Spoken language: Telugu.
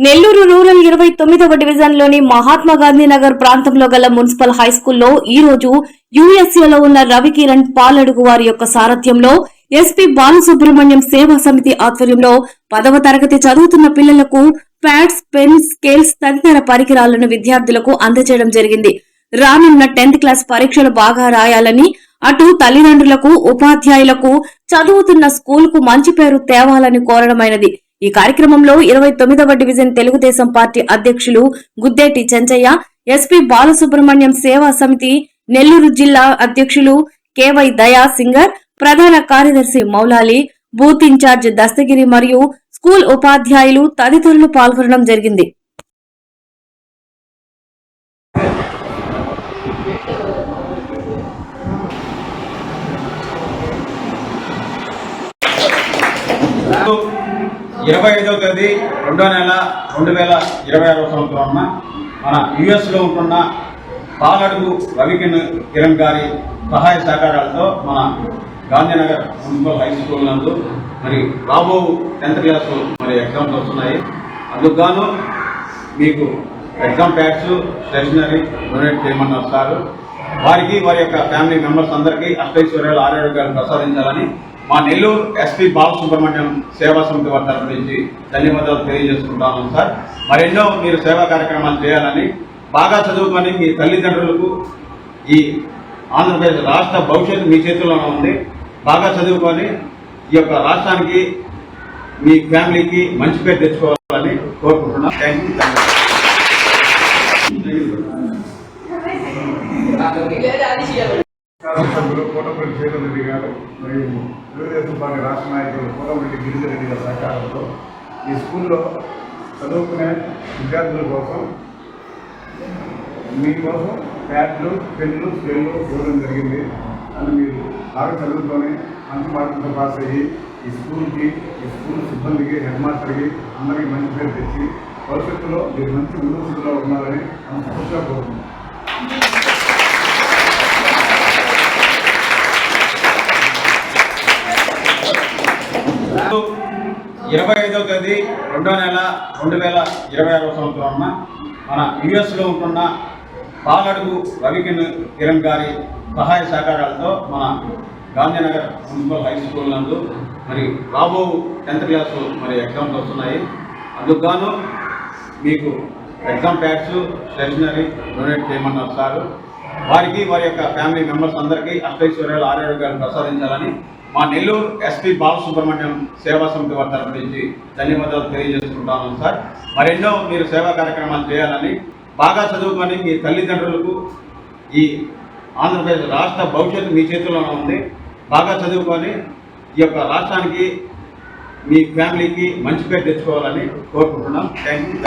నెల్లూరు రూరల్ 29వ డివిజన్లోని మహాత్మా గాంధీ నగర్ ప్రాంతంలో గల మున్సిపల్ హైస్కూల్లో ఈ రోజు యుఎస్ఏలో ఉన్న రవికిరణ్ పాలడుగు వారి యొక్క సారథ్యంలో ఎస్పీ బాలసుబ్రహ్మణ్యం సేవా సమితి ఆధ్వర్యంలో 10వ తరగతి చదువుతున్న పిల్లలకు ప్యాడ్స్, పెన్, స్కేల్స్ తదితర పరికరాలను విద్యార్థులకు అందజేయడం జరిగింది. రానున్న 10th క్లాస్ పరీక్షలు బాగా రాయాలని, అటు తల్లిదండ్రులకు, ఉపాధ్యాయులకు, చదువుతున్న స్కూల్ కు మంచి పేరు తేవాలని కోరడమైనది. ఈ కార్యక్రమంలో 29వ డివిజన్ తెలుగుదేశం పార్టీ అధ్యక్షులు గుద్దేటి చెంచయ్య, ఎస్పీ బాలసుబ్రహ్మణ్యం సేవా సమితి నెల్లూరు జిల్లా అధ్యక్షులు కేవై దయా సింగర్, ప్రధాన కార్యదర్శి మౌలాలి, బూత్ ఇన్ఛార్జ్ దస్తగిరి మరియు స్కూల్ ఉపాధ్యాయులు తదితరులు పాల్గొనడం జరిగింది. 25వ తేదీ 2వ నెల 2026 సంవత్సరం మన యుఎస్లో ఉంటున్న పాలడుగు రవికిరణ్ గారి సహాయ సహకారాలతో మన గాంధీనగర్ మున్సిపల్ హై స్కూల్ నందు మరి రాబో 10th క్లాస్ మరి ఎగ్జామ్స్ వస్తున్నాయి. అందుకు గాను మీకు ఎగ్జామ్ ప్యాడ్స్, స్టేషనరీ డొనేట్ చేయమన్నారు సార్. వారికి వారి యొక్క ఫ్యామిలీ మెంబర్స్ అందరికీ అష్టైశ్వర్యాలు, ఆరోగ్యాలు ప్రసాదించాలని మా నెల్లూరు ఎస్పీ బాలసుబ్రహ్మణ్యం సేవా సమితి వారి తరఫు నుంచి ధన్యవాదాలు తెలియజేసుకుంటాను సార్. మరెన్నో మీరు సేవా కార్యక్రమాలు చేయాలని, బాగా చదువుకొని మీ తల్లిదండ్రులకు ఈ ఆంధ్రప్రదేశ్ రాష్ట్ర భవిష్యత్తు మీ చేతుల్లోనే ఉంది. బాగా చదువుకొని ఈ యొక్క రాష్ట్రానికి, మీ ఫ్యామిలీకి మంచి పేరు తెచ్చుకోవాలని కోరుకుంటున్నాం. Thank you. సభ్యులు కోటపల్లి శ్రీధర్రెడ్డి గారు మరియు తెలుగుదేశం పార్టీ రాష్ట్ర నాయకులు కోటపల్లి గిరిజరెడ్డి గారి సహకారంతో ఈ స్కూల్లో చదువుకునే విద్యార్థుల కోసం మీకోసం ప్యాడ్లు, పెన్నులు, స్కేళ్ళు ఇవ్వడం జరిగింది. అని మీరు బాగా చదువుకొని మంచి మార్కులతో పాస్ అయ్యి ఈ స్కూల్కి, ఈ స్కూల్ సిబ్బందికి, హెడ్ మాస్టర్కి అందరికీ మంచి పేరు తెచ్చి భవిష్యత్తులో మీరు మంచి ముందు స్థితిలో ఉన్నారని మనం స్పష్టంగా కోరుతున్నాం. 25వ తేదీ 2వ నెల 2026 సంవత్సరం మన యుఎస్లో ఉంటున్న పాలడుగు రవికిరణ్ గారి సహాయ సహకారాలతో మన గాంధీనగర్ మున్సిపల్ హై స్కూల్ నందు మరి రాబో 10th క్లాస్ మరి ఎగ్జామ్స్ వస్తున్నాయి. అందుకు గాను మీకు ఎగ్జామ్ ప్యాడ్స్, స్టేషనరీ డొనేట్ చేయమన్నారు సార్. వారికి వారి యొక్క ఫ్యామిలీ మెంబర్స్ అందరికీ అష్టైశ్వర్యాలు, ఆరోగ్యాలు ప్రసాదించాలని మా నెల్లూరు ఎస్పీ బాలసుబ్రహ్మణ్యం సేవా సమితి వారి తరఫు నుంచి ధన్యవాదాలు తెలియజేసుకుంటాను సార్. మరెన్నో మీరు సేవా కార్యక్రమాలు చేయాలని, బాగా చదువుకొని మీ తల్లిదండ్రులకు ఈ ఆంధ్రప్రదేశ్ రాష్ట్ర భవిష్యత్తు మీ చేతుల్లోనే ఉంది. బాగా చదువుకొని ఈ యొక్క రాష్ట్రానికి, మీ ఫ్యామిలీకి మంచి పేరు తెచ్చుకోవాలని కోరుకుంటున్నాం. Thank you.